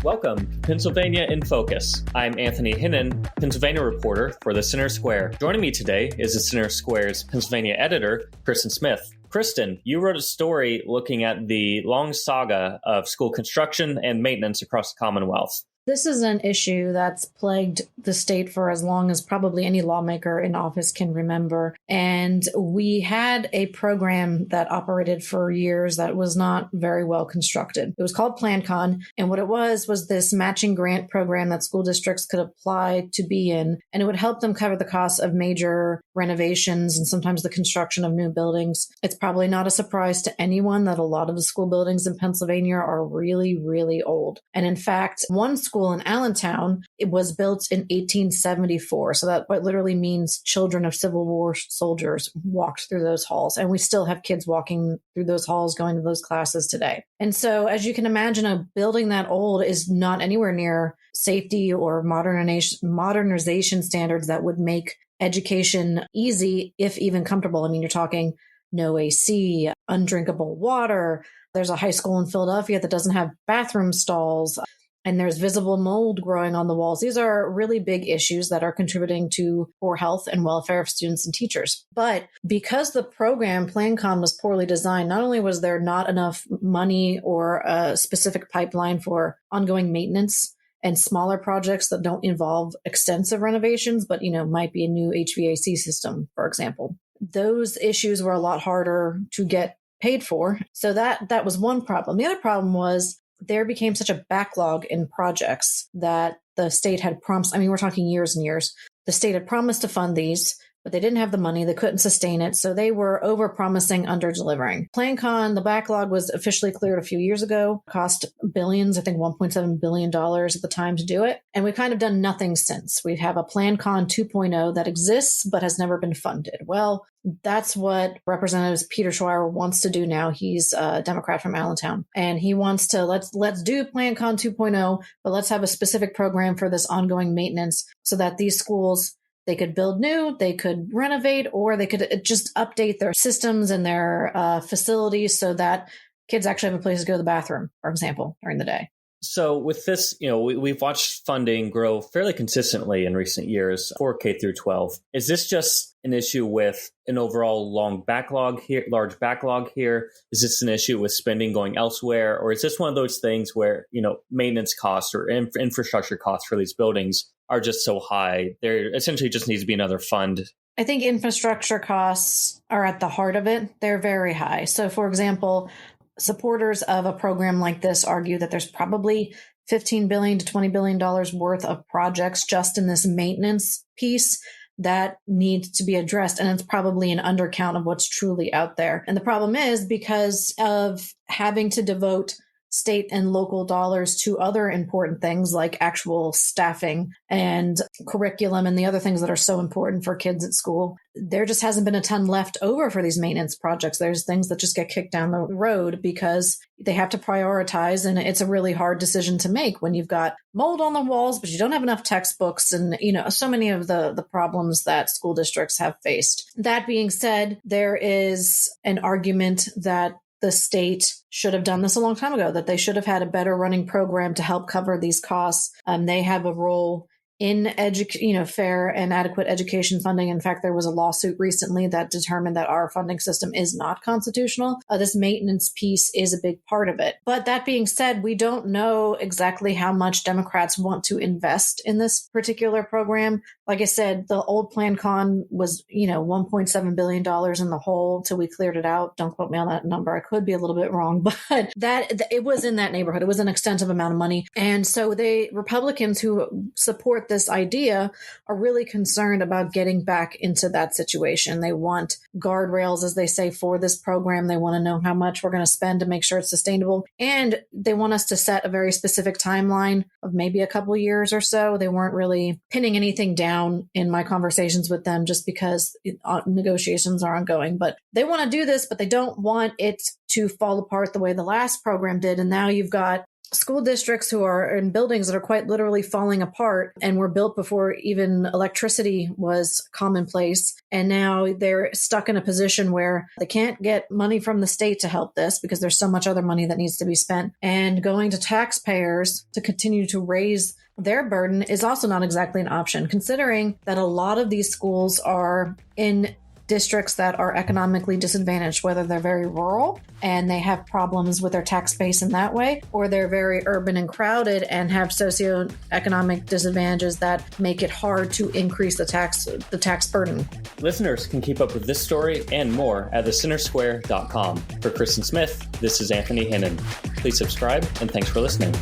Welcome to Pennsylvania in Focus. I'm Anthony Hinnon, Pennsylvania reporter for the Center Square. Joining me today is the Center Square's Pennsylvania editor, Kristen Smith. Kristen, you wrote a story looking at the long saga of school construction and maintenance across the Commonwealth. This is an issue that's plagued the state for as long as probably any lawmaker in office can remember. And we had a program that operated for years that was not very well constructed. It was called PlanCon. And what it was this matching grant program that school districts could apply to be in. And it would help them cover the costs of major renovations and sometimes the construction of new buildings. It's probably not a surprise to anyone that a lot of the school buildings in Pennsylvania are really, really old. And in fact, one school in Allentown, it was built in 1874. So that literally means children of Civil War soldiers walked through those halls. And we still have kids walking through those halls, going to those classes today. And so as you can imagine, a building that old is not anywhere near safety or modernization standards that would make education easy, if even comfortable. I mean, you're talking no AC, undrinkable water. There's a high school in Philadelphia that doesn't have bathroom stalls. And there's visible mold growing on the walls. These are really big issues that are contributing to poor health and welfare of students and teachers. But because the program PlanCon was poorly designed, not only was there not enough money or a specific pipeline for ongoing maintenance and smaller projects that don't involve extensive renovations, but, might be a new HVAC system, for example. Those issues were a lot harder to get paid for. So that was one problem. The other problem was there became such a backlog in projects that the state had promised. I mean, we're talking years and years. The state had promised to fund these, but they didn't have the money. They couldn't sustain it. So they were over-promising, under-delivering. PlanCon, the backlog was officially cleared a few years ago, cost billions, I think $1.7 billion at the time to do it. And we've kind of done nothing since. We have a PlanCon 2.0 that exists, but has never been funded. Well, that's what Representative Peter Schweyer wants to do now. He's a Democrat from Allentown, and he wants to let's do PlanCon 2.0, but let's have a specific program for this ongoing maintenance so that these schools, they could build new, they could renovate, or they could just update their systems and their facilities so that kids actually have a place to go to the bathroom, for example, during the day. So with this, we've watched funding grow fairly consistently in recent years for K through 12. Is this just an issue with an overall large backlog here? Is this an issue with spending going elsewhere? Or is this one of those things where, maintenance costs or infrastructure costs for these buildings are just so high? There essentially just needs to be another fund? I think infrastructure costs are at the heart of it. They're very high. So, for example, supporters of a program like this argue that there's probably $15 billion to $20 billion worth of projects just in this maintenance piece that need to be addressed. And it's probably an undercount of what's truly out there. And the problem is because of having to devote state and local dollars to other important things like actual staffing and curriculum and the other things that are so important for kids at school, there just hasn't been a ton left over for these maintenance projects. There's things that just get kicked down the road because they have to prioritize. And it's a really hard decision to make when you've got mold on the walls, but you don't have enough textbooks and, so many of the problems that school districts have faced. That being said, there is an argument that the state should have done this a long time ago, that they should have had a better running program to help cover these costs. They have a role in fair and adequate education funding. In fact, there was a lawsuit recently that determined that our funding system is not constitutional. This maintenance piece is a big part of it. But that being said, we don't know exactly how much Democrats want to invest in this particular program. Like I said, the old PlanCon was, $1.7 billion in the hole till we cleared it out. Don't quote me on that number. I could be a little bit wrong, but it was in that neighborhood. It was an extensive amount of money. And so Republicans who support this idea are really concerned about getting back into that situation. They want guardrails, as they say, for this program. They want to know how much we're going to spend to make sure it's sustainable. And they want us to set a very specific timeline of maybe a couple years or so. They weren't really pinning anything down in my conversations with them just because negotiations are ongoing. But they want to do this, but they don't want it to fall apart the way the last program did. And now you've got school districts who are in buildings that are quite literally falling apart and were built before even electricity was commonplace. And now they're stuck in a position where they can't get money from the state to help this because there's so much other money that needs to be spent. And going to taxpayers to continue to raise their burden is also not exactly an option, considering that a lot of these schools are in districts that are economically disadvantaged, whether they're very rural and they have problems with their tax base in that way, or they're very urban and crowded and have socioeconomic disadvantages that make it hard to increase the tax burden. Listeners can keep up with this story and more at thecentersquare.com. For Kristen Smith, this is Anthony Hinnon. Please subscribe, and thanks for listening.